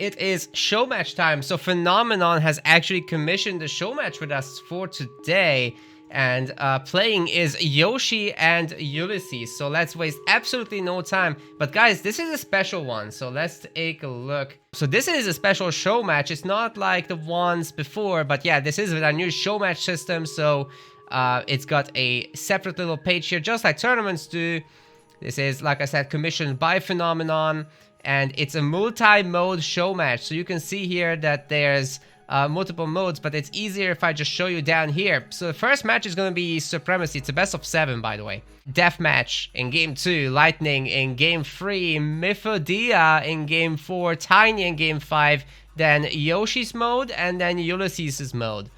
it is Showmatch time. So Phenomenon has actually commissioned the Showmatch with us for today. And playing is Yoshi and Ulysses. So let's waste absolutely no time. But guys, this is a special one. So let's take a look. So this is a special show match. It's not like the ones before. But yeah, this is with our new show match system. So it's got a separate little page here, just like tournaments do. This is, like I said, commissioned by Phenomenon. And it's a multi-mode show match. So you can see here that there's multiple modes, but it's easier if I just show you down here. So the first match is going to be Supremacy. It's a best of 7, by the way. Deathmatch in game 2, Lightning in game 3, Mifedia in game 4, Tiny in game 5, then Yoshi's mode, and then Ulysses' mode.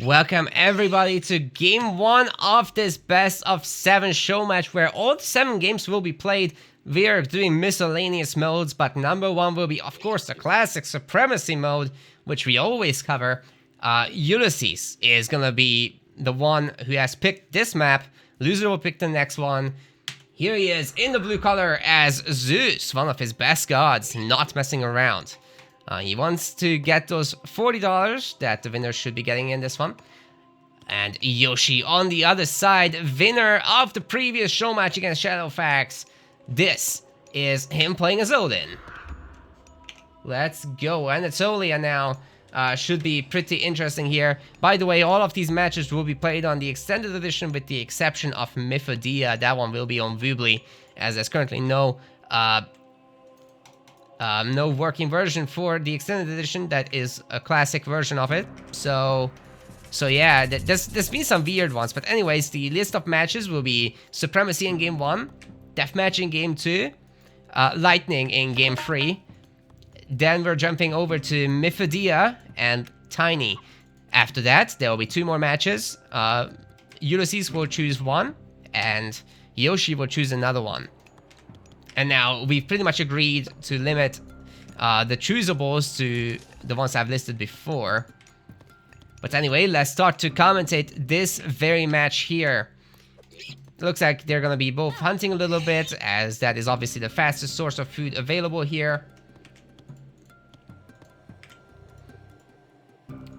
Welcome everybody to game 1 of this best of 7 show match, where all 7 games will be played. We are doing miscellaneous modes, but number 1 will be, of course, the classic Supremacy mode, which we always cover. Ulysses is gonna be the one who has picked this map. Loser will pick the next one. Here he is in the blue color as Zeus, one of his best gods, not messing around. He wants to get those $40 that the winner should be getting in this one. And Yoshi on the other side, winner of the previous show match against Shadowfax. This is him playing as Odin. Let's go. And Anatolia now should be pretty interesting here. By the way, all of these matches will be played on the extended edition with the exception of Mifedia. That one will be on Vubly, as there's currently no working version for the extended edition. That is a classic version of it. So yeah, there's been some weird ones. But anyways, the list of matches will be Supremacy in game 1, Deathmatch in game 2, Lightning in game 3. Then we're jumping over to Mifedia and Tiny. After that, there will be 2 more matches. Ulysses will choose one, and Yoshi will choose another one. And now we've pretty much agreed to limit the choosables to the ones I've listed before. But anyway, let's start to commentate this very match here. It looks like they're going to be both hunting a little bit, as that is obviously the fastest source of food available here.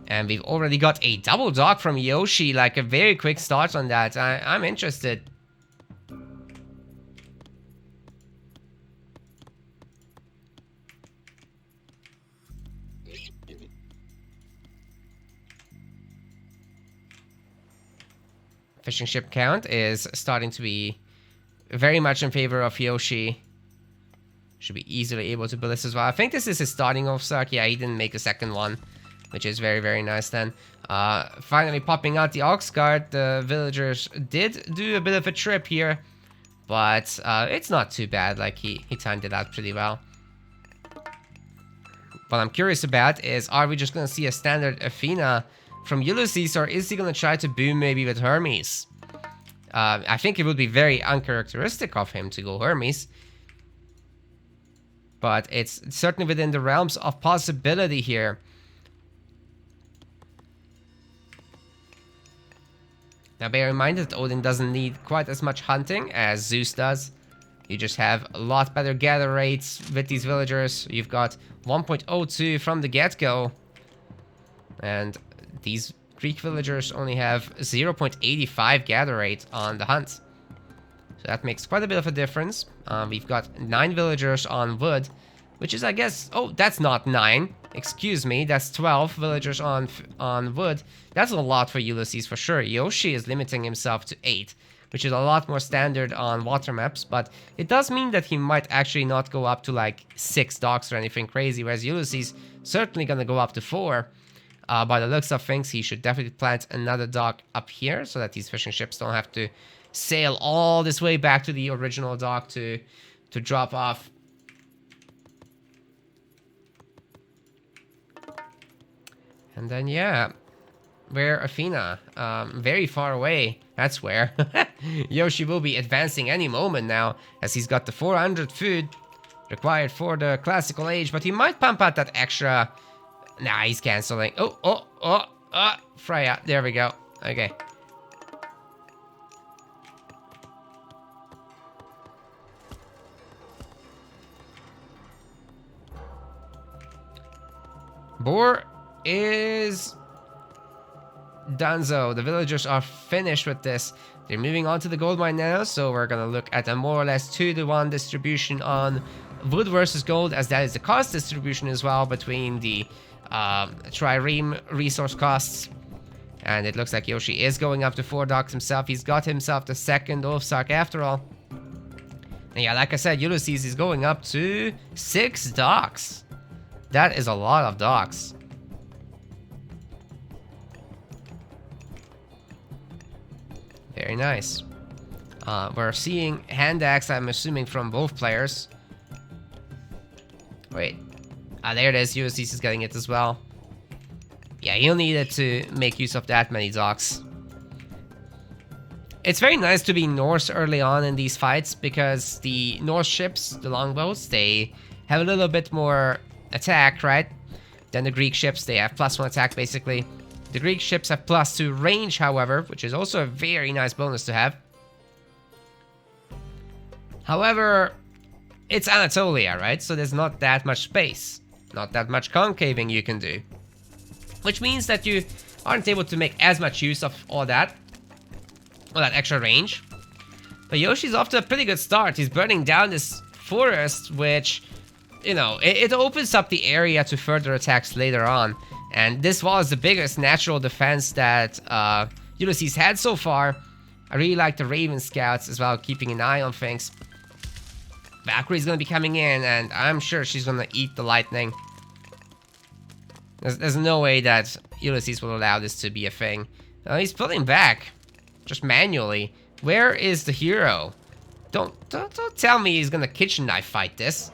And we've already got a double dog from Yoshi, like a very quick start on that. I'm interested. Fishing ship count is starting to be very much in favor of Yoshi. Should be easily able to build this as well. I think this is his starting off suck. Yeah, he didn't make a second one, which is very, very nice then. Finally popping out the Ox Guard. The villagers did do a bit of a trip here, but it's not too bad. Like, he timed it out pretty well. What I'm curious about is, are we just going to see a standard Athena from Ulysses, or is he going to try to boom maybe with Hermes? I think it would be very uncharacteristic of him to go Hermes, but it's certainly within the realms of possibility here. Now bear in mind that Odin doesn't need quite as much hunting as Zeus does. You just have a lot better gather rates with these villagers. You've got 1.02 from the get-go, and these Greek villagers only have 0.85 gather rate on the hunt. So that makes quite a bit of a difference. We've got 9 villagers on wood, which is, I guess... Oh, that's not 9. Excuse me, that's 12 villagers on wood. That's a lot for Ulysses for sure. Yoshi is limiting himself to 8, which is a lot more standard on water maps, but it does mean that he might actually not go up to like 6 docks or anything crazy, whereas Ulysses certainly gonna go up to 4. By the looks of things, he should definitely plant another dock up here so that these fishing ships don't have to sail all this way back to the original dock to drop off. And then, yeah, where Athena? Very far away. That's where. Yoshi will be advancing any moment now, as he's got the 400 food required for the classical age, but he might pump out that extra. Nah, he's canceling. Freya. There we go. Okay. Boar is donezo. The villagers are finished with this. They're moving on to the gold mine now, so we're gonna look at a more or less 2-to-1 distribution on wood versus gold, as that is the cost distribution as well between the trireme resource costs. And it looks like Yoshi is going up to 4 docks himself. He's got himself the second Ulfsark after all. And yeah, like I said, Ulysses is going up to 6 docks. That is a lot of docks. Very nice. We're seeing hand axe, I'm assuming, from both players. Wait. There it is. Ulysses is getting it as well. Yeah, he'll need it to make use of that many docks. It's very nice to be Norse early on in these fights, because the Norse ships, the longbows, they have a little bit more attack, right? Than the Greek ships. They have +1 attack, basically. The Greek ships have +2 range, however, which is also a very nice bonus to have. However, it's Anatolia, right? So there's not that much space. Not that much concaving you can do. Which means that you aren't able to make as much use of all that extra range. But Yoshi's off to a pretty good start. He's burning down this forest, which, you know, it opens up the area to further attacks later on. And this wall is the biggest natural defense that Ulysses had so far. I really like the Raven Scouts as well, keeping an eye on things. Valkyrie's gonna be coming in, and I'm sure she's gonna eat the lightning. There's no way that Ulysses will allow this to be a thing. He's pulling back, just manually. Where is the hero? Don't tell me he's gonna kitchen knife fight this.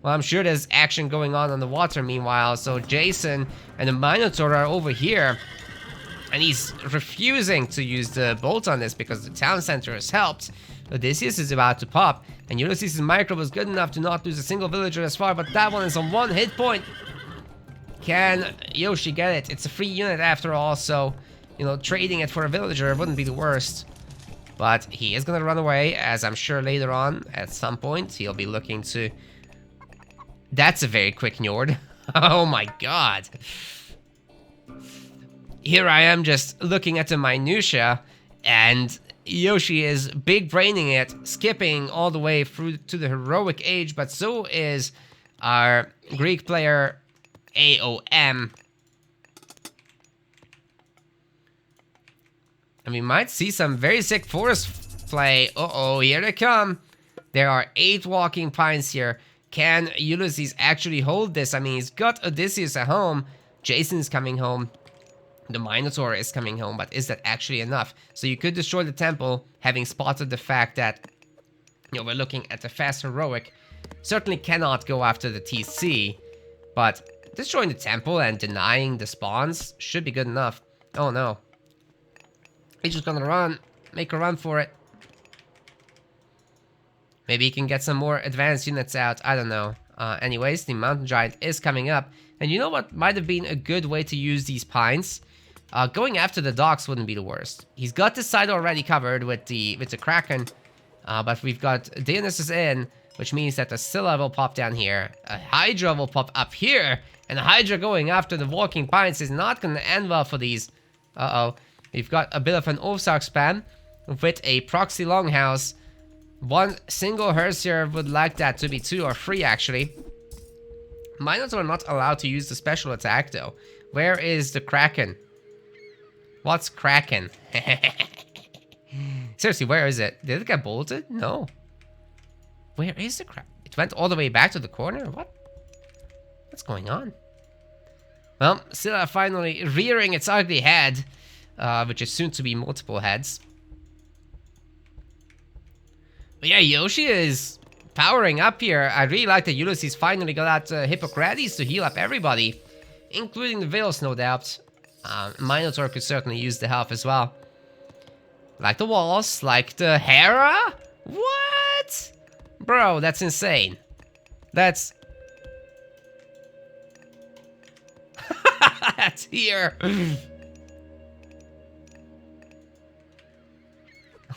Well, I'm sure there's action going on the water meanwhile, so Jason and the Minotaur are over here. And he's refusing to use the bolt on this because the town center has helped. Odysseus is about to pop, and Ulysses' micro was good enough to not lose a single villager as far, but that one is on 1 hit point. Can Yoshi get it? It's a free unit after all, so, you know, trading it for a villager wouldn't be the worst. But he is gonna run away, as I'm sure later on, at some point, he'll be looking to... That's a very quick Njord. Oh my god. Here I am just looking at the minutia, and Yoshi is big braining it, skipping all the way through to the heroic age, but so is our Greek player AOM. And we might see some very sick forest play. Uh-oh, here they come. There are 8 walking pines here. Can Ulysses actually hold this? I mean, he's got Odysseus at home. Jason's coming home. The Minotaur is coming home, but is that actually enough? So you could destroy the temple, having spotted the fact that, you know, we're looking at the fast heroic. Certainly cannot go after the TC, but destroying the temple and denying the spawns should be good enough. Oh no. He's just gonna run. Make a run for it. Maybe he can get some more advanced units out. I don't know. Anyways, the mountain giant is coming up. And you know what might have been a good way to use these pines? Going after the docks wouldn't be the worst. He's got this side already covered with the Kraken. But we've got Dionysus in, which means that the Scylla will pop down here. A Hydra will pop up here. And the Hydra going after the walking pines is not going to end well for these. Uh-oh. We've got a bit of an Ulfsark spam with a proxy longhouse. One single Hersier would like that to be 2 or 3 actually. Minotaur are not allowed to use the special attack though. Where is the Kraken? What's Kraken? Seriously, where is it? Did it get bolted? No. Where is the Kraken? It went all the way back to the corner? What? What's going on? Well, Scylla finally rearing its ugly head, which is soon to be multiple heads. But yeah, Yoshi is powering up here. I really like that Ulysses finally got out Hippocrates to heal up everybody, including the Veils, no doubt. Minotaur could certainly use the health as well. Like the walls, like the Hera? What? Bro, that's insane. That's... that's here.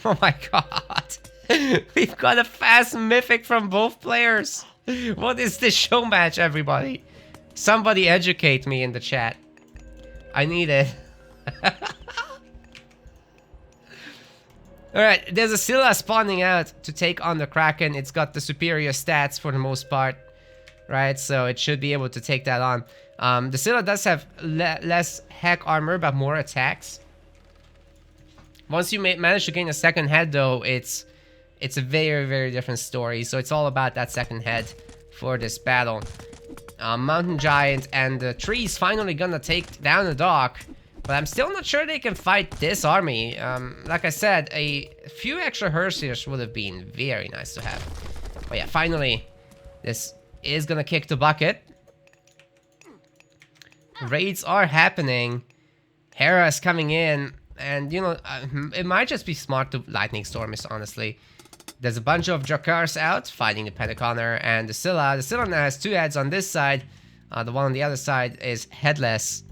Oh my god. We've got a fast mythic from both players. What is this show match, everybody? Somebody educate me in the chat. I need it. Alright, there's a Scylla spawning out to take on the Kraken. It's got the superior stats for the most part. Right, so it should be able to take that on. The Scylla does have less hack armor, but more attacks. Once you manage to gain a second head, though, it's a very, very different story. So it's all about that second head for this battle. Mountain Giant and the trees finally gonna take down the dock. But I'm still not sure they can fight this army. Like I said, a few extra Hersiers would have been very nice to have. But yeah, finally, this is gonna kick the bucket. Raids are happening. Hera's coming in. And, you know, it might just be smart to Lightning Storm this, honestly. There's a bunch of Drakars out fighting the Pentaconner and the Scylla. The Scylla now has 2 heads on this side. The one on the other side is headless.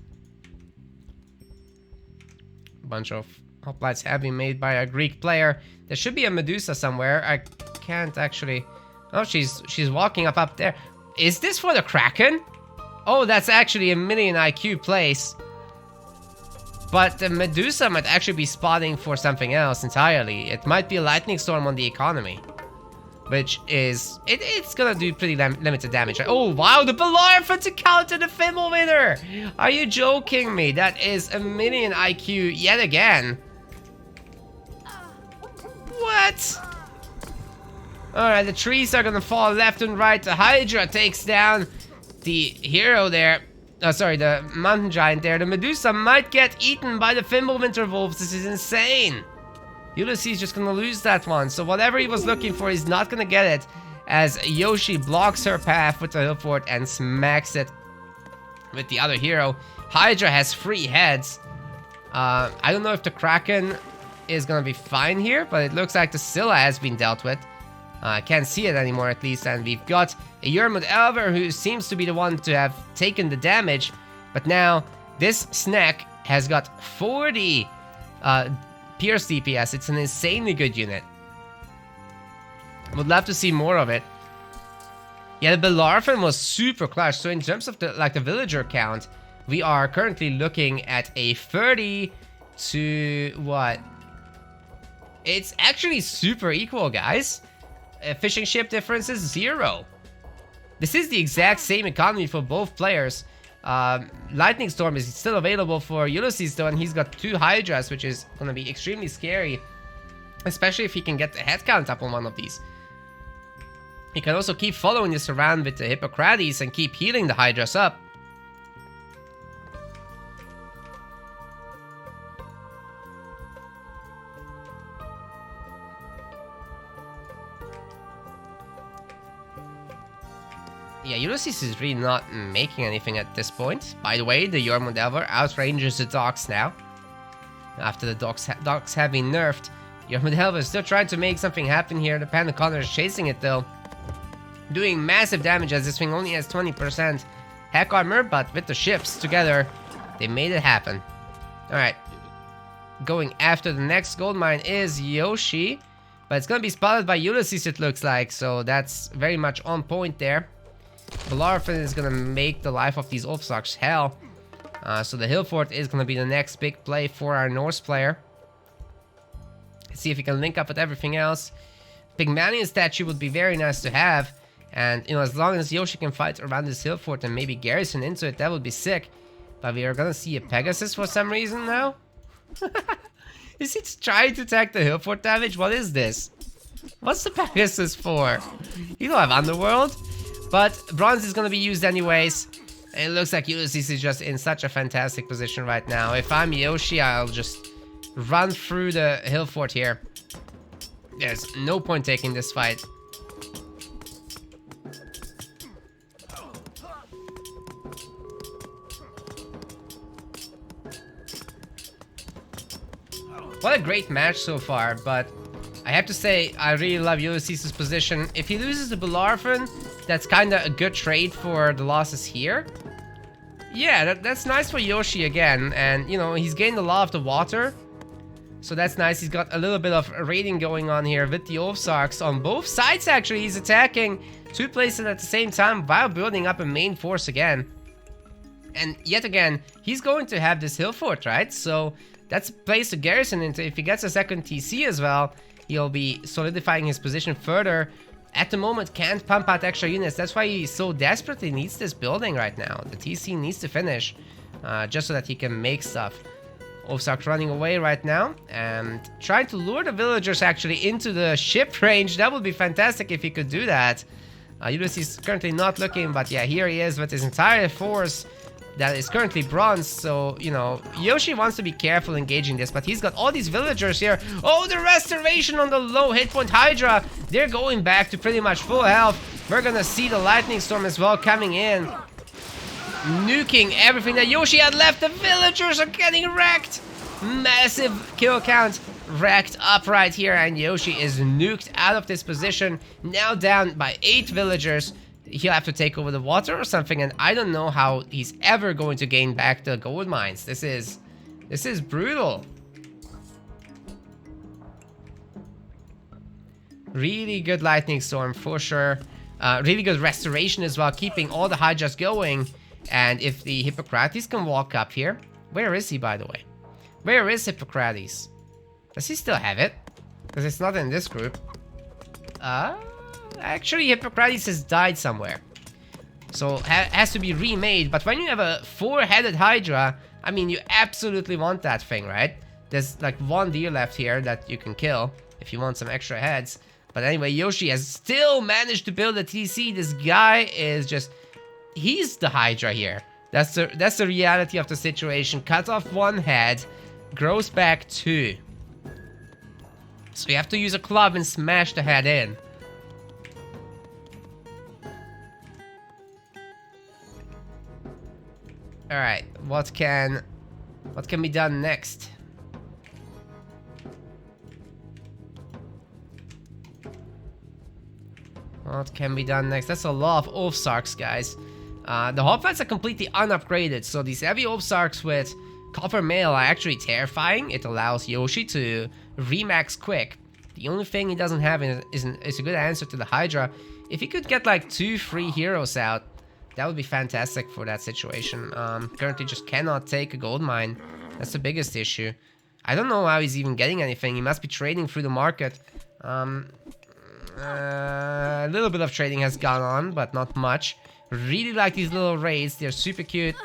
A bunch of hoplites have been made by a Greek player. There should be a Medusa somewhere. I can't actually... Oh, she's walking up there. Is this for the Kraken? Oh, that's actually a million IQ place. But the Medusa might actually be spotting for something else entirely. It might be a Lightning Storm on the economy. Which is... It's gonna do pretty limited damage. Oh, wow, the Bellarphin to counter the Thimble Winner! Are you joking me? That is a million IQ yet again. What? Alright, the trees are gonna fall left and right. The Hydra takes down the hero there. Oh, sorry, the Mountain Giant there. The Medusa might get eaten by the Fimbulwinter Wolves. This is insane. Ulysses just gonna lose that one. So whatever he was looking for, he's not gonna get it. As Yoshi blocks her path with the hill fort and smacks it with the other hero. Hydra has 3 heads. I don't know if the Kraken is gonna be fine here, but it looks like the Scylla has been dealt with. I can't see it anymore at least, and we've got a Yermud Elver who seems to be the one to have taken the damage, but now this snack has got 40 pierce DPS. It's an insanely good unit. Would love to see more of it. Yeah, the Bellarphin was super clutch. So in terms of the villager count, we are currently looking at a 30 to what? It's actually super equal, guys. Fishing ship difference is 0. This is the exact same economy for both players. Lightning Storm is still available for Ulysses though, and he's got 2 Hydras, which is going to be extremely scary. Especially if he can get the head count up on one of these. He can also keep following this around with the Hippocrates and keep healing the Hydras up. Yeah, Ulysses is really not making anything at this point. By the way, the Yermud Elver outranges the docks now. After the docks have been nerfed, Yermud Elver is still trying to make something happen here. The Pentaconner is chasing it though. Doing massive damage as this thing only has 20% hack armor, but with the ships together, they made it happen. Alright. Going after the next gold mine is Yoshi. But it's gonna be spotted by Ulysses, it looks like. So that's very much on point there. Bellarphin is gonna make the life of these Ulfsarks hell. So the hill fort is gonna be the next big play for our Norse player. Let's see if he can link up with everything else. Pygmalion statue would be very nice to have. And, you know, as long as Yoshi can fight around this hill fort and maybe garrison into it, that would be sick. But we are gonna see a Pegasus for some reason now. Is he trying to attack the hill fort damage? What is this? What's the Pegasus for? You don't have Underworld. But bronze is going to be used anyways. And it looks like Ulysses is just in such a fantastic position right now. If I'm Yoshi, I'll just run through the hill fort here. There's no point taking this fight. What a great match so far, but I have to say, I really love Ulysses' position. If he loses the Bellerophon, that's kind of a good trade for the losses here. Yeah, that's nice for Yoshi again, and, you know, he's gained a lot of the water. So that's nice. He's got a little bit of raiding going on here with the Ulfsarks on both sides, actually. He's attacking 2 places at the same time while building up a main force again. And yet again, he's going to have this hill fort, right? So that's a place to garrison into. If he gets a second TC as well, he'll be solidifying his position further. At the moment, can't pump out extra units. That's why he so desperately needs this building right now. The TC needs to finish just so that he can make stuff. Ulfsark running away right now and trying to lure the villagers actually into the ship range. That would be fantastic if he could do that. Ulysses is currently not looking, but yeah, here he is with his entire force that is currently bronze. So, you know, Yoshi wants to be careful engaging this, but he's got all these villagers here. Oh, the restoration on the low hit point Hydra. They're going back to pretty much full health. We're gonna see the lightning storm as well coming in, nuking everything that Yoshi had left. The villagers are getting wrecked. Massive kill count racked up right here, and Yoshi is nuked out of this position. Now down by 8 villagers. He'll have to take over the water or something, and I don't know how he's ever going to gain back the gold mines. This is brutal. Really good lightning storm for sure. Really good restoration as well, keeping all the Hydras going. And if the Hippocrates can walk up here... Where is he, by the way? Where is Hippocrates? Does he still have it? Because it's not in this group. Actually, Hippocrates has died somewhere. So, has to be remade. But when you have a 4-headed Hydra, I mean, you absolutely want that thing, right? There's like 1 deer left here that you can kill if you want some extra heads. But anyway, Yoshi has still managed to build a TC. This guy is just... He's the Hydra here. That's the reality of the situation. Cut off 1 head, grows back 2. So you have to use a club and smash the head in. All right, what can be done next? What can be done next? That's a lot of Ulfsarks, guys. The hoplites are completely unupgraded, so these heavy Ulfsarks with copper mail are actually terrifying. It allows Yoshi to remax quick. The only thing he doesn't have is a good answer to the Hydra. If he could get like 2 free heroes out, that would be fantastic for that situation. Currently just cannot take a gold mine. That's the biggest issue. I don't know how he's even getting anything. He must be trading through the market. A little bit of trading has gone on, but not much. Really like these little raids. They're super cute.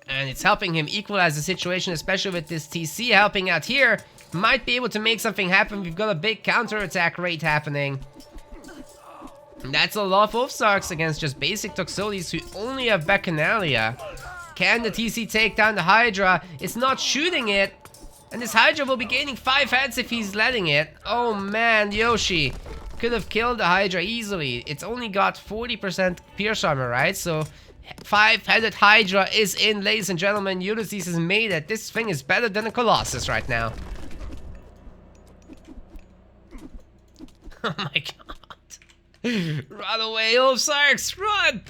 And it's helping him equalize the situation, especially with this TC helping out here. Might be able to make something happen. We've got a big counter-attack rate happening. And that's a lot of Ulfsarks against just basic Toxotes who only have Bacchanalia. Can the TC take down the Hydra? It's not shooting it. And this Hydra will be gaining 5 heads if he's letting it. Oh man, Yoshi could have killed the Hydra easily. It's only got 40% pierce armor, right? So 5-headed Hydra is in, ladies and gentlemen. Ulysses has made it. This thing is better than a Colossus right now. Oh my god. Run away, Ulfsarks, run!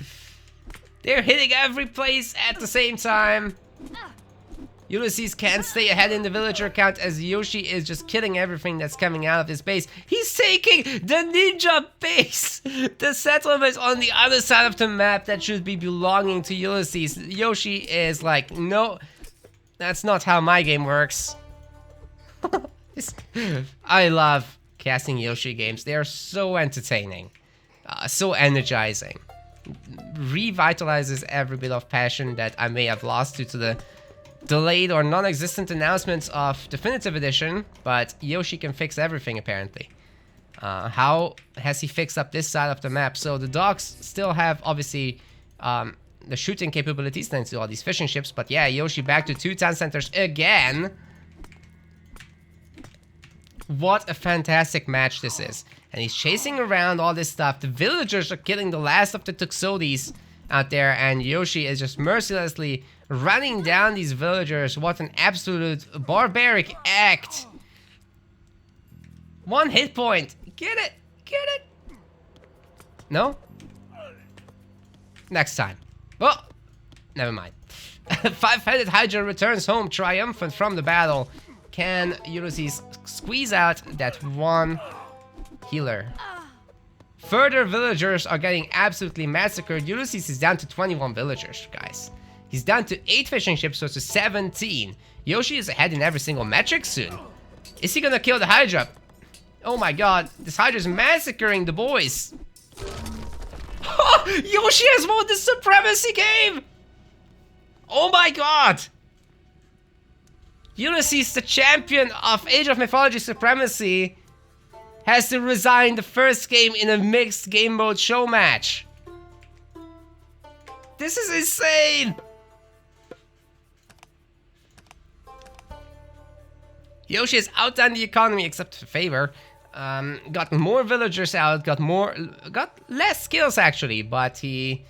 They're hitting every place at the same time. Ulysses can't stay ahead in the villager count as Yoshi is just killing everything that's coming out of his base. He's taking the ninja base! The settlement on the other side of the map that should be belonging to Ulysses. Yoshi is like, no, that's not how my game works. I love casting Yoshi games. They are so entertaining. So energizing. Revitalizes every bit of passion that I may have lost due to the delayed or non-existent announcements of Definitive Edition, but Yoshi can fix everything apparently. How has he fixed up this side of the map? So the dogs still have obviously the shooting capabilities thanks to all these fishing ships, but yeah, Yoshi back to 2 town centers again. What a fantastic match this is. And he's chasing around all this stuff. The villagers are killing the last of the Toxotes. out there, and Yoshi is just mercilessly running down these villagers. What an absolute barbaric act. 1 hit point. Get it. Get it. No? Next time. Oh, never mind. 5-headed Hydra returns home triumphant from the battle. Can Ulysses squeeze out that one healer? Further villagers are getting absolutely massacred. Ulysses is down to 21 villagers, guys. He's down to 8 fishing ships versus 17. Yoshi is ahead in every single metric soon. Is he gonna kill the Hydra? Oh my god, this Hydra is massacring the boys. Yoshi has won the Supremacy game! Oh my god! Ulysses, the champion of Age of Mythology Supremacy, has to resign the first game in a mixed game mode show match. This is insane! Yoshi has outdone the economy except for favor. Got more villagers out, got less skills actually, but he,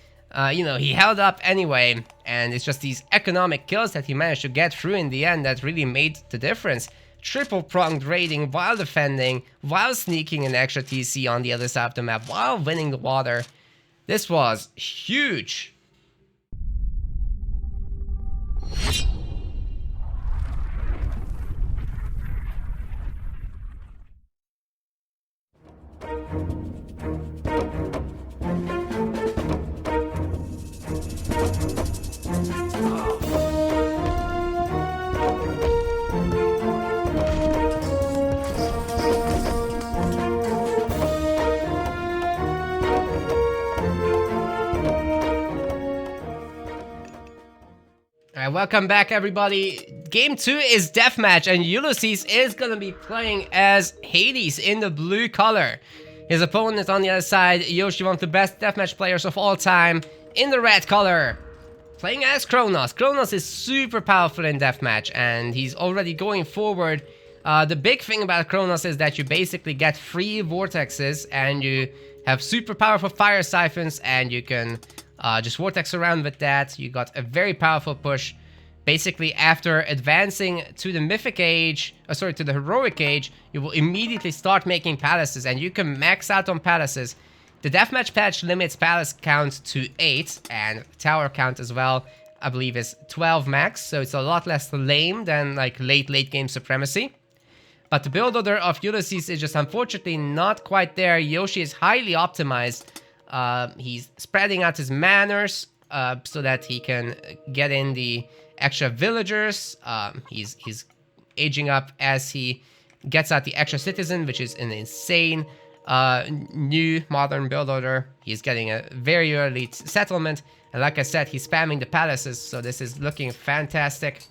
you know, he held up anyway, and it's just these economic kills that he managed to get through in the end that really made the difference. Triple-pronged raiding while defending, while sneaking an extra TC on the other side of the map, while winning the water. This was huge. Alright, welcome back everybody. Game 2 is Deathmatch, and Ulysses is gonna be playing as Hades in the blue color. His opponent on the other side, Yoshi, one of the best Deathmatch players of all time, in the red color. Playing as Kronos. Kronos is super powerful in Deathmatch, and he's already going forward. The big thing about Kronos is that you basically get 3 vortexes, and you have super powerful fire siphons, and you can just vortex around with that. You got a very powerful push. Basically, after advancing to the mythic age, to the heroic age, you will immediately start making palaces, and you can max out on palaces. The Deathmatch patch limits palace count to 8, and tower count as well, I believe, is 12 max, so it's a lot less lame than like late game Supremacy. But the build order of Ulysses is just unfortunately not quite there. Yoshi is highly optimized. He's spreading out his manors so that he can get in the extra villagers. He's aging up as he gets out the extra citizen, which is an insane new modern build order. He's getting a very early settlement, and like I said, he's spamming the palaces, so this is looking fantastic.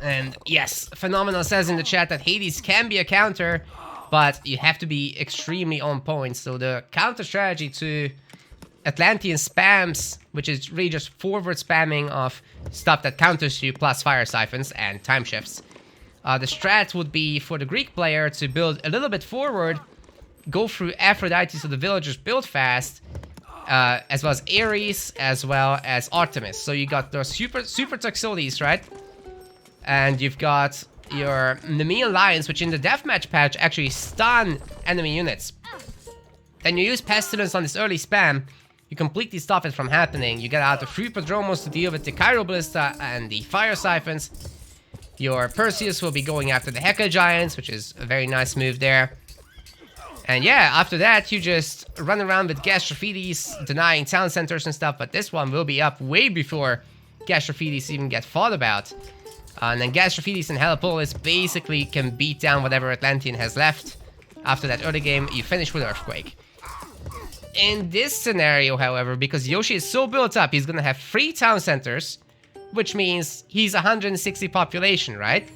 And yes, Phenomenal says in the chat that Hades can be a counter, but you have to be extremely on point. So the counter strategy to Atlantean spams, which is really just forward spamming of stuff that counters you, plus fire siphons and time shifts. The strat would be for the Greek player to build a little bit forward, go through Aphrodite so the villagers build fast, as well as Ares, as well as Artemis. So you got those super Toxotes, right? And you've got your Nemean Lions, which in the Deathmatch patch actually stun enemy units. Then you use Pestilence on this early spam. You completely stop it from happening. You get out the 3 Prodromos to deal with the Cairo Ballista and the Fire Siphons. Your Perseus will be going after the Heka Giants, which is a very nice move there. And yeah, after that, you just run around with Gastrophides, denying town centers and stuff, but this one will be up way before Gastrophides even get thought about. And then Gastrophides and Helipolis basically can beat down whatever Atlantean has left. After that early game, you finish with Earthquake. In this scenario, however, because Yoshi is so built up, he's gonna have 3 town centers, which means he's 160 population, right?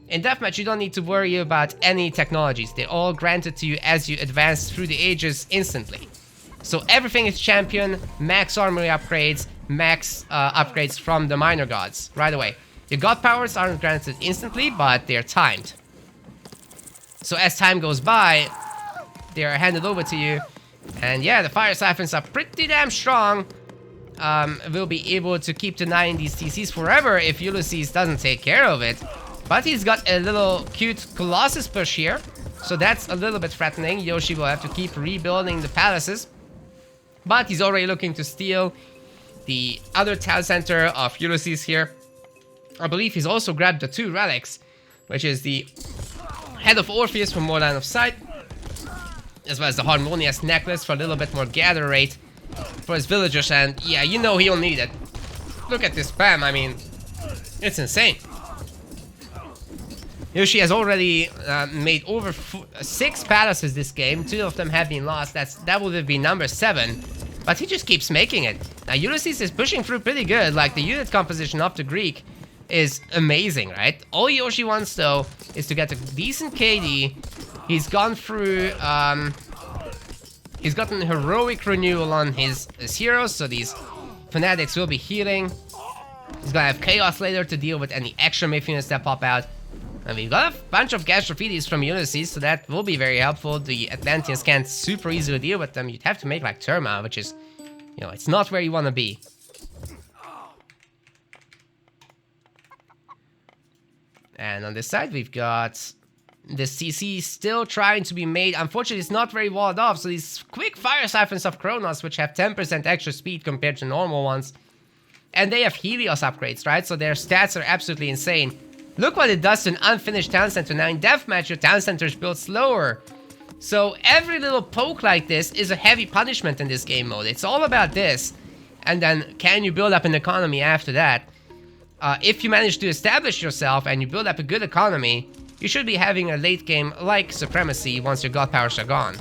In Deathmatch, you don't need to worry about any technologies. They're all granted to you as you advance through the ages instantly. So everything is champion, max armory upgrades, max upgrades from the minor gods right away. Your god powers aren't granted instantly, but they're timed. So as time goes by, they are handed over to you And yeah, the Fire Siphons are pretty damn strong. Will be able to keep denying these TCs forever if Ulysses doesn't take care of it. But he's got a little cute Colossus push here, so that's a little bit threatening. Yoshi will have to keep rebuilding the palaces. But he's already looking to steal the other town center of Ulysses here. I believe he's also grabbed the 2 relics, which is the Head of Orpheus for more line of sight, as well as the Harmonious Necklace for a little bit more gather rate for his villagers. And yeah, you know he'll need it. Look at this spam, I mean, it's insane. Yoshi has already made over 6 palaces this game. 2 of them have been lost. That would have been number 7. But he just keeps making it. Now Ulysses is pushing through pretty good. Like, the unit composition of the Greek is amazing, right? All Yoshi wants though is to get a decent KD. He's gone through he's gotten heroic renewal on his heroes, so these fanatics will be healing. He's gonna have chaos later to deal with any extra myth units that pop out. And we've got a bunch of Gastrophides from Ulysses, so that will be very helpful. The Atlanteans can't super easily deal with them. You'd have to make like Terma, which is, you know, it's not where you want to be. And on this side, we've got this CC still trying to be made. Unfortunately, it's not very walled off, so these quick Fire Siphons of Kronos, which have 10% extra speed compared to normal ones. And they have Helios upgrades, right? So their stats are absolutely insane. Look what it does to an unfinished town center. Now in Deathmatch, your town center is built slower. So every little poke like this is a heavy punishment in this game mode. It's all about this. And then can you build up an economy after that? If you manage to establish yourself and you build up a good economy, you should be having a late game like Supremacy once your god powers are gone.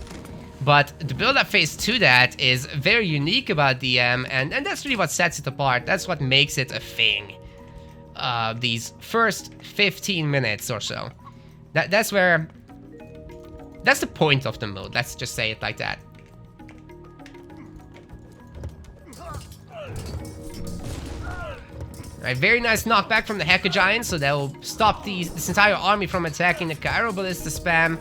But the build-up phase to that is very unique about DM, and that's really what sets it apart. That's what makes it a thing. These first 15 minutes or so. That's where... That's the point of the mode, let's just say it like that. Alright, very nice knockback from the Heka Giant, so that will stop this entire army from attacking. The Gyro Ballista spam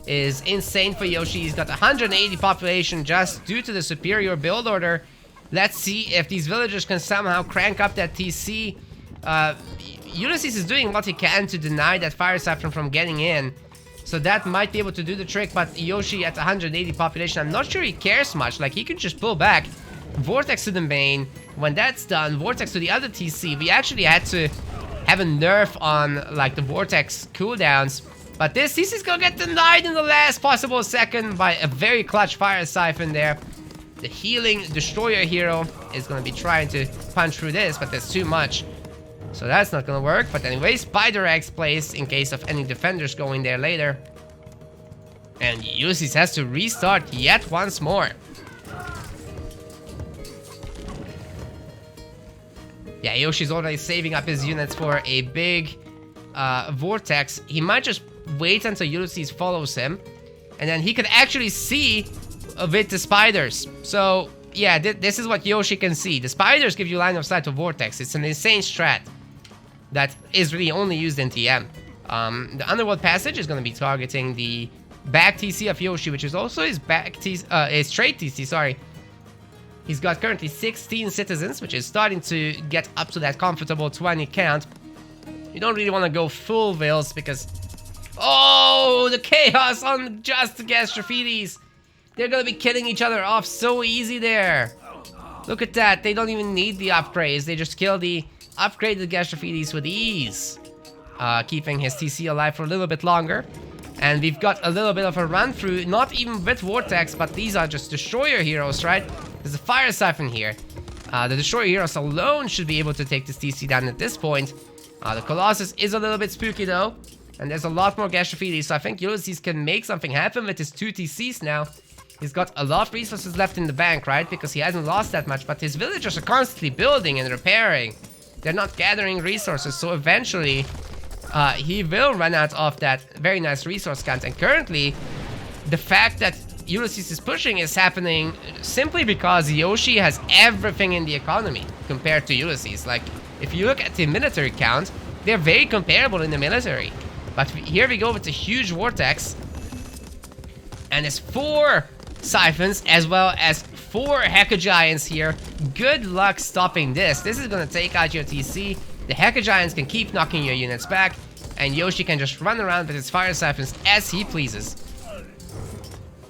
is insane for Yoshi. He's got 180 population just due to the superior build order. Let's see if these villagers can somehow crank up that TC. Ulysses is doing what he can to deny that Fire Siphon from getting in, so that might be able to do the trick, but Yoshi at 180 population, I'm not sure he cares much. Like, he could just pull back, Vortex to the main. When that's done, Vortex to the other TC. We actually had to have a nerf on, like, the Vortex cooldowns. But this TC is gonna get denied in the last possible second by a very clutch Fire Siphon there. The healing Destroyer hero is gonna be trying to punch through this, but there's too much. So that's not gonna work. But anyway, Spider Eggs placed in case of any defenders going there later. And Ulysses has to restart yet once more. Yeah, Yoshi's already saving up his units for a big Vortex. He might just wait until Ulysses follows him, and then he could actually see with the spiders. So, yeah, this is what Yoshi can see. The spiders give you line of sight to Vortex. It's an insane strat that is really only used in TM. The Underworld Passage is going to be targeting the back TC of Yoshi, which is also his back TC, his trade TC, sorry. He's got currently 16 citizens, which is starting to get up to that comfortable 20 count. You don't really want to go full Vils because... Oh, the chaos on just the Gastrophides. They're going to be killing each other off so easy there. Look at that. They don't even need the upgrades. They just kill the upgraded Gastrophides with ease. Keeping his TC alive for a little bit longer. And we've got a little bit of a run through, not even with Vortex, but these are just Destroyer heroes, right? There's a Fire Siphon here. The Destroyer heroes alone should be able to take this TC down at this point. The Colossus is a little bit spooky though. And there's a lot more Gastrophides, so I think Ulysses can make something happen with his 2 TCs now. He's got a lot of resources left in the bank, right? Because he hasn't lost that much, but his villagers are constantly building and repairing. They're not gathering resources, so eventually he will run out of that very nice resource count. And currently, the fact that Ulysses is pushing is happening simply because Yoshi has everything in the economy compared to Ulysses. Like, if you look at the military count, they're very comparable in the military. But here we go with the huge Vortex. And there's 4 siphons, as well as 4 Hacker Giants here. Good luck stopping this. This is gonna take out your TC. The Hacker Giants can keep knocking your units back, and Yoshi can just run around with his fire siphons as he pleases.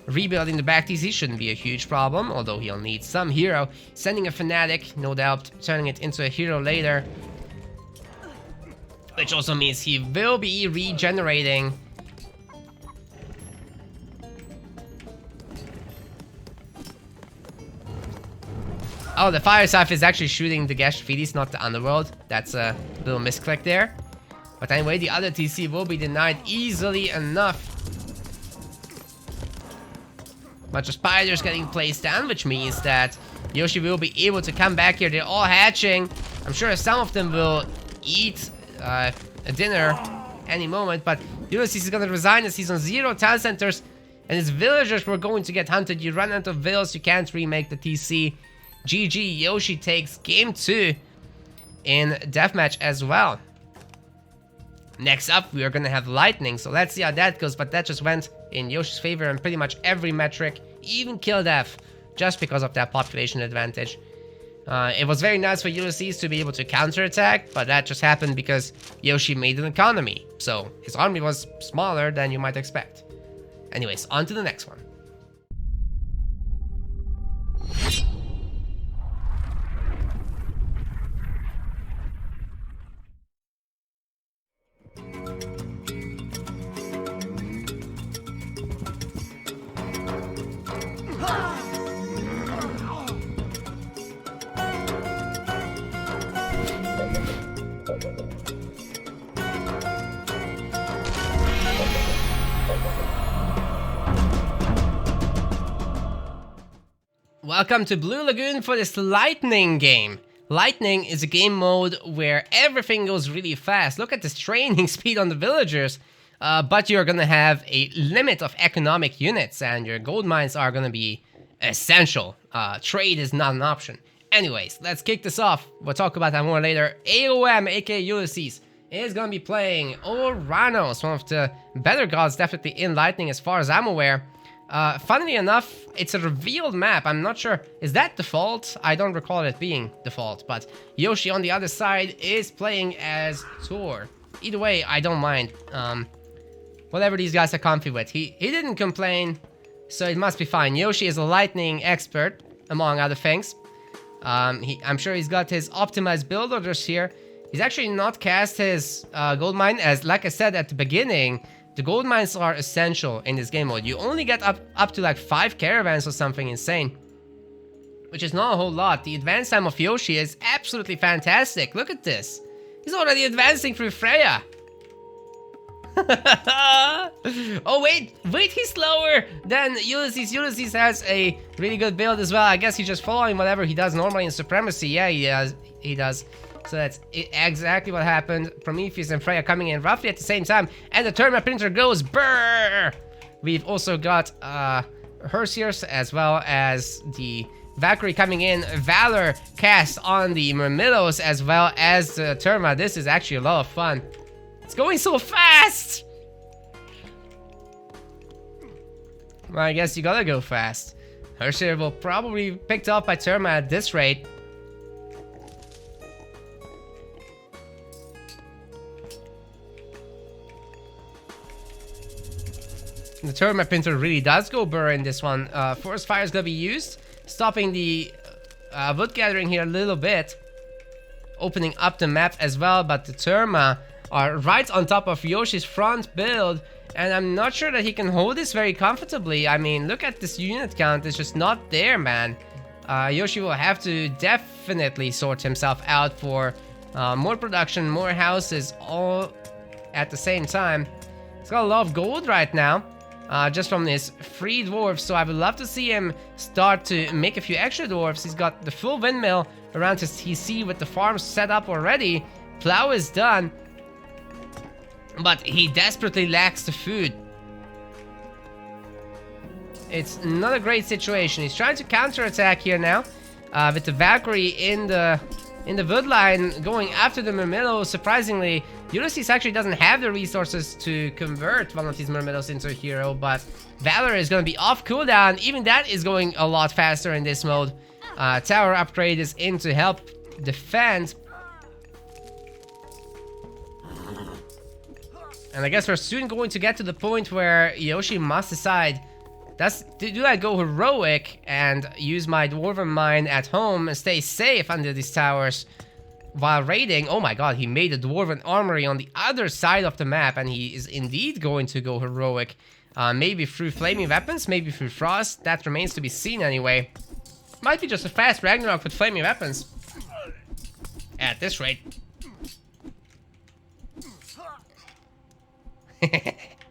Rebuilding the back TC shouldn't be a huge problem, although he'll need some hero. Sending a Fanatic, no doubt, turning it into a hero later. Which also means he will be regenerating. Oh, the fire siphon is actually shooting the Gashfidis, not the Underworld. That's a little misclick there. But anyway, the other TC will be denied easily enough. Bunch of spiders getting placed down, which means that Yoshi will be able to come back here. They're all hatching. I'm sure some of them will eat a dinner any moment, but Ulysses is gonna resign as he's on 0 town centers, and his villagers were going to get hunted. You run out of villas, you can't remake the TC. GG, Yoshi takes game 2 in Deathmatch as well. Next up, we are gonna have Lightning, so let's see how that goes, but that just went in Yoshi's favor in pretty much every metric, even kill death, just because of that population advantage. It was very nice for Ulysses to be able to counterattack, but that just happened because Yoshi made an economy, so his army was smaller than you might expect. Anyways, on to the next one. Welcome to Blue Lagoon for this Lightning game. Lightning is a game mode where everything goes really fast. Look at this training speed on the villagers. But you're gonna have a limit of economic units, and your gold mines are gonna be essential. Trade is not an option. Anyways, let's kick this off. We'll talk about that more later. AOM, aka Ulysses, is gonna be playing Oranos, one of the better gods definitely in Lightning as far as I'm aware. Funnily enough, it's a revealed map. I'm not sure, is that default? I don't recall it being default, but Yoshi on the other side is playing as Thor. Either way, I don't mind. Whatever these guys are comfy with. He didn't complain, so it must be fine. Yoshi is a lightning expert, among other things. I'm sure he's got his optimized build orders here. He's actually not cast his gold mine, as like I said at the beginning, the gold mines are essential in this game mode. You only get up to like 5 caravans or something insane, which is not a whole lot. The advance time of Yoshi is absolutely fantastic. Look at this. He's already advancing through Freya. Oh, wait, he's slower than Ulysses. Ulysses has a really good build as well. I guess he's just following whatever he does normally in Supremacy. Yeah, he does. So that's exactly what happened. Prometheus and Freya coming in roughly at the same time, and the Terma printer goes brrr. We've also got Hersiers as well as the Valkyrie coming in. Valor cast on the Myrmidons as well as the Terma. This is actually a lot of fun. It's going so fast! Well, I guess you gotta go fast. Hersier will probably be picked up by Terma at this rate. The Terma printer really does go burr in this one. Forest fire is gonna be used, stopping the wood gathering here a little bit, opening up the map as well. But the Terma are right on top of Yoshi's front build, and I'm not sure that he can hold this very comfortably. I mean, look at this unit count; it's just not there, man. Yoshi will have to definitely sort himself out for more production, more houses, all at the same time. He's got a lot of gold right now. Just from his free dwarves, so I would love to see him start to make a few extra dwarves. He's got the full windmill around his TC with the farm set up already. Plow is done, but he desperately lacks the food. It's not a great situation. He's trying to counterattack here now with the Valkyrie in the in the wood line going after the Murmillo. Surprisingly, Ulysses actually doesn't have the resources to convert one of these Murmillos into a hero, but Valor is going to be off cooldown. Even that is going a lot faster in this mode. Tower upgrade is in to help defend. And I guess we're soon going to get to the point where Yoshi must decide, do I go heroic and use my Dwarven Mine at home and stay safe under these towers while raiding? Oh my god, he made a Dwarven Armory on the other side of the map, and he is indeed going to go heroic. Maybe through Flaming Weapons, maybe through Frost. That remains to be seen anyway. Might be just a fast Ragnarok with Flaming Weapons. At this rate.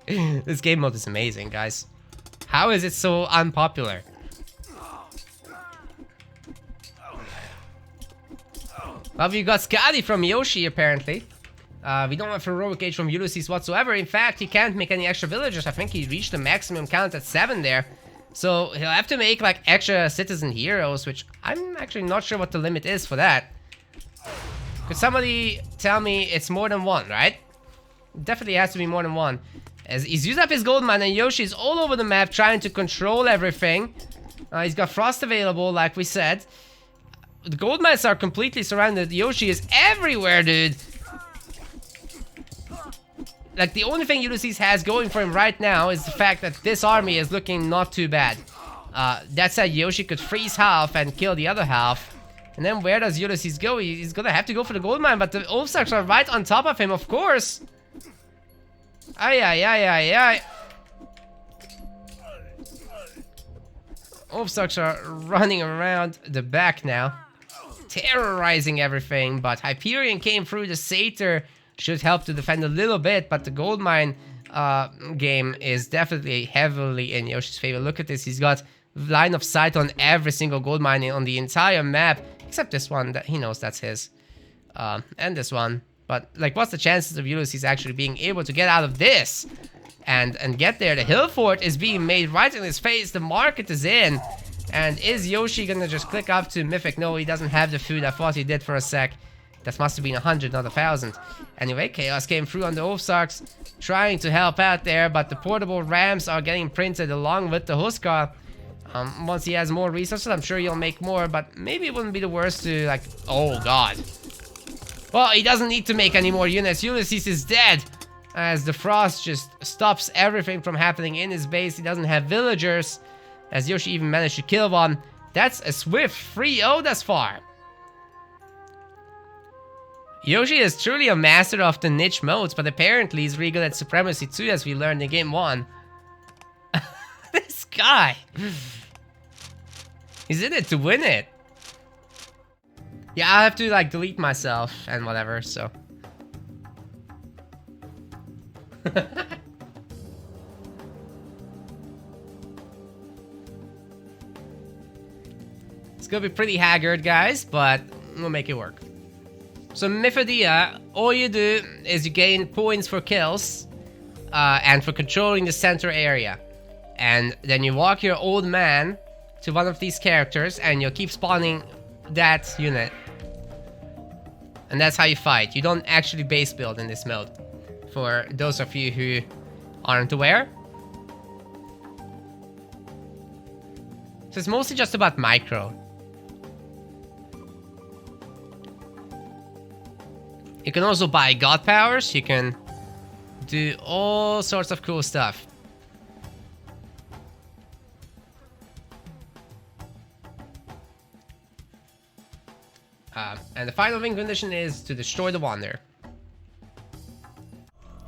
This game mode is amazing, guys. How is it so unpopular? Well, we got Skadi from Yoshi, apparently. We don't have Heroic Age from Ulysses whatsoever. In fact, he can't make any extra villagers. I think he reached the maximum count at 7 there. So he'll have to make, like, extra citizen heroes, which I'm actually not sure what the limit is for that. Could somebody tell me it's more than 1, right? Definitely has to be more than 1. As he's used up his gold mine, and Yoshi's all over the map trying to control everything. He's got Frost available, like we said. The gold mines are completely surrounded. Yoshi is everywhere, dude. Like, the only thing Ulysses has going for him right now is the fact that this army is looking not too bad. That said, Yoshi could freeze half and kill the other half. And then where does Ulysses go? He's gonna have to go for the gold mine, but the Ulfsarks are right on top of him, of course. Ay, ay, ay, ay, ay. Ulfsarks are running around the back now, terrorizing everything, but Hyperion came through. The Satyr should help to defend a little bit, but the gold mine game is definitely heavily in Yoshi's favor. Look at this. He's got line of sight on every single gold mine on the entire map, except this one that he knows that's his, and this one. But, like, what's the chances of Ulysses actually being able to get out of this and get there? The hill fort is being made right in his face. The market is in. And is Yoshi gonna just click up to Mythic? No, he doesn't have the food. I thought he did for a sec. That must have been 100, not 1,000. Anyway, Chaos came through on the Ulfsarks, trying to help out there, but the portable rams are getting printed along with the Huskar. Once he has more resources, I'm sure he'll make more, but maybe it wouldn't be the worst to, like... Oh, God. Well, he doesn't need to make any more units. Ulysses is dead, as the Frost just stops everything from happening in his base. He doesn't have villagers, as Yoshi even managed to kill one. That's a swift 3-0 thus far. Yoshi is truly a master of the niche modes, but apparently he's really good at Supremacy too, as we learned in Game 1. This guy! He's in it to win it. Yeah, I have to, like, delete myself and whatever, so. It's gonna be pretty haggard, guys, but we'll make it work. So, Mifedia, all you do is you gain points for kills and for controlling the center area. And then you walk your old man to one of these characters, and you'll keep spawning that unit. And that's how you fight. You don't actually base build in this mode, for those of you who aren't aware. So it's mostly just about micro. You can also buy god powers. You can do all sorts of cool stuff. And the final win condition is to destroy the Wanderer.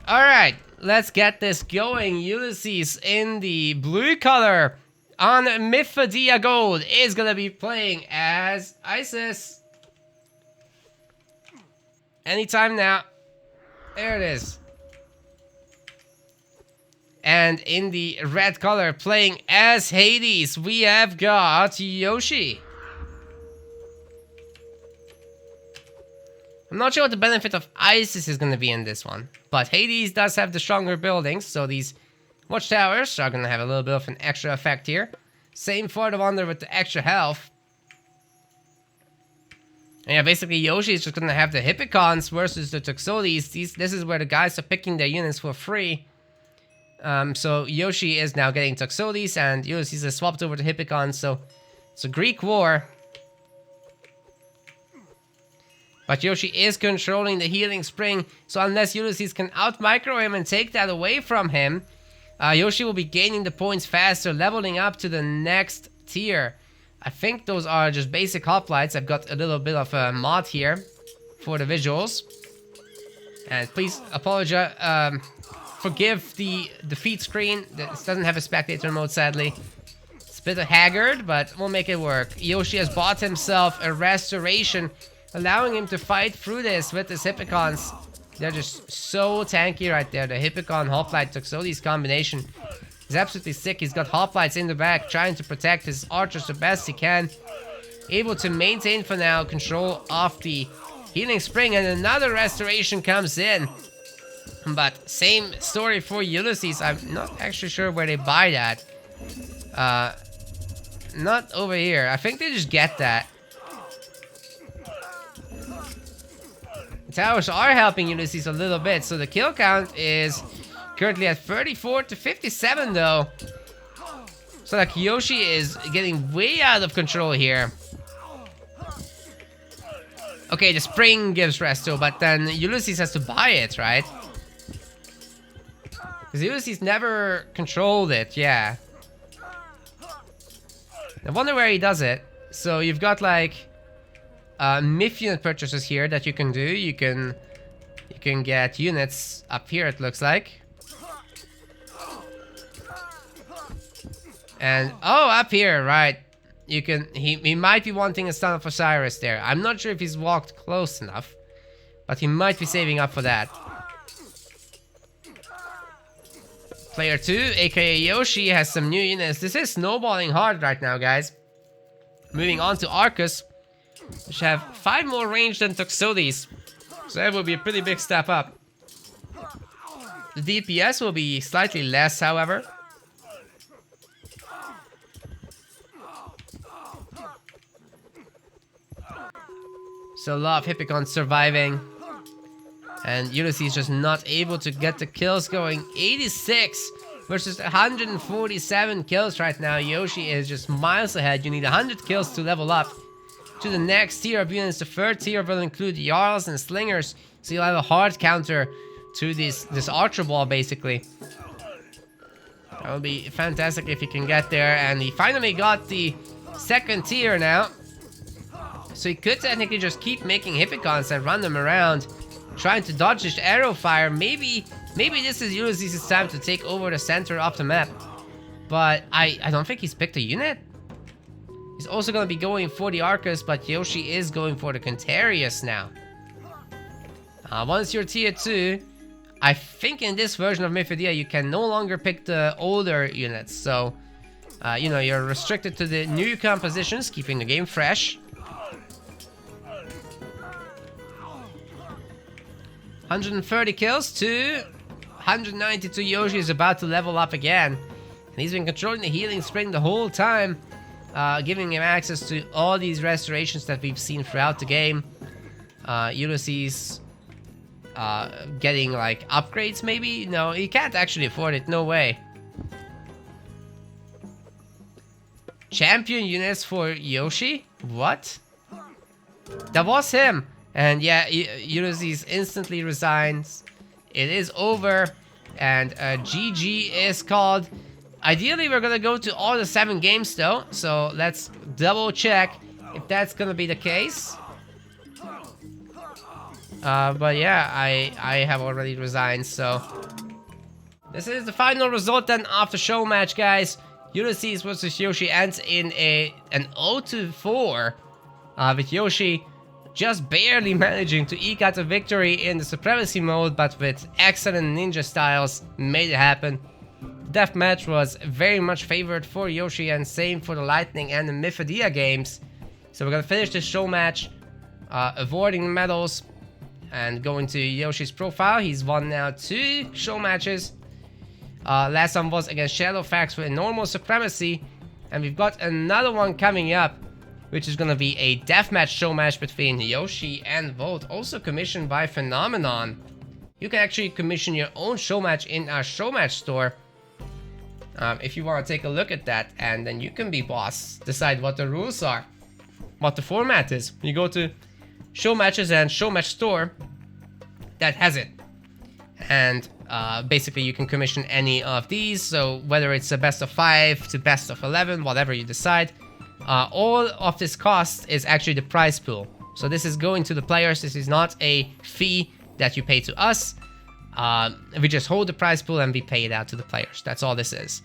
Alright, let's get this going. Ulysses in the blue color on Mifedia Gold is gonna be playing as Isis. Anytime now. There it is. And in the red color, playing as Hades, we have got Yoshi. I'm not sure what the benefit of Isis is going to be in this one, but Hades does have the stronger buildings, so these watchtowers are going to have a little bit of an extra effect here. Same for the Wanderer with the extra health. And yeah, basically Yoshi is just gonna have the Hippicons versus the Toxotes. This is where the guys are picking their units for free. So Yoshi is now getting Toxotes and Ulysses is swapped over to Hippicons, so it's a Greek war. But Yoshi is controlling the healing spring, so unless Ulysses can out-micro him and take that away from him, Yoshi will be gaining the points faster, leveling up to the next tier. I think those are just basic hoplites. I've got a little bit of a mod here for the visuals. And please apologize, forgive the feed screen. This doesn't have a spectator mode, sadly. It's a bit haggard, but we'll make it work. Yoshi has bought himself a restoration, allowing him to fight through this with his Hippicons. They're just so tanky right there. The Hippicon Hoplite Toxotes combination is absolutely sick. He's got Hoplites in the back trying to protect his archers the best he can. Able to maintain for now control of the healing spring, and another restoration comes in. But same story for Ulysses. I'm not actually sure where they buy that. Not over here. I think they just get that. Towers are helping Ulysses a little bit, so the kill count is currently at 34 to 57 though. So like Yoshi is getting way out of control here. Okay, the spring gives resto, but then Ulysses has to buy it, right? Because Ulysses never controlled it, yeah. I wonder where he does it. So you've got like Myth unit purchases here that you can do. You can get units up here, it looks like. And oh, up here, right. You can he might be wanting a Stone of Osiris there. I'm not sure if he's walked close enough, but he might be saving up for that. Player 2, aka Yoshi, has some new units. This is snowballing hard right now, guys. Moving on to Arcus, which have 5 more range than Toxotes. So that will be a pretty big step up. The DPS will be slightly less, however. So a lot of Hippicons surviving. And Ulysses just not able to get the kills going. 86 versus 147 kills right now. Yoshi is just miles ahead. You need 100 kills to level up to the next tier of units. The third tier will include Jarls and Slingers. So you'll have a hard counter to this Archer Ball, basically. That would be fantastic if you can get there. And he finally got the second tier now. So he could technically just keep making Hippicons and run them around, trying to dodge this arrow fire. Maybe this is Ulysses' time to take over the center of the map. But I don't think he's picked a unit. He's also going to be going for the Arcus, but Yoshi is going for the Cantarius now. Once you're tier 2, I think in this version of Mifedia you can no longer pick the older units. So, you know, you're restricted to the new compositions, keeping the game fresh. 130 kills to 192. Yoshi is about to level up again. And he's been controlling the healing spring the whole time, giving him access to all these restorations that we've seen throughout the game. Ulysses getting like upgrades maybe? No, he can't actually afford it, no way. Champion units for Yoshi? What? That was him! And yeah, Ulysses instantly resigns. It is over. And GG is called. Ideally, we're gonna go to all the 7 games though. So let's double check if that's gonna be the case. But yeah, I have already resigned, so. This is the final result then of the show match, guys. Ulysses versus Yoshi ends in an 0-4. With Yoshi just barely managing to eke out a victory in the Supremacy mode, but with excellent ninja styles, made it happen. Deathmatch was very much favored for Yoshi, and same for the Lightning and the Mifedia games. So we're gonna finish this show match, avoiding the medals, and going to Yoshi's profile. He's won now 2 show matches. Last one was against Shadowfax with a normal Supremacy, and we've got another one coming up which is gonna be a deathmatch show match between Yoshi and Volt, also commissioned by Phenomenon. You can actually commission your own show match in our Showmatch store. If you want to take a look at that, and then you can be boss, decide what the rules are, what the format is. You go to show matches and Showmatch store that has it, and basically you can commission any of these. So whether it's a best of 5 to best of 11, whatever you decide, all of this cost is actually the prize pool. So this is going to the players. This is not a fee that you pay to us. We just hold the prize pool and we pay it out to the players. That's all this is.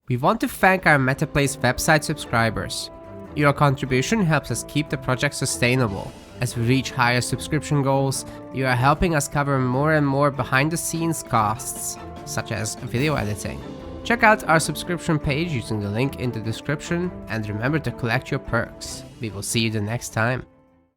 We want to thank our MetaPlace website subscribers. Your contribution helps us keep the project sustainable. As we reach higher subscription goals, you are helping us cover more and more behind the scenes costs, such as video editing. Check out our subscription page using the link in the description, and remember to collect your perks. We will see you the next time.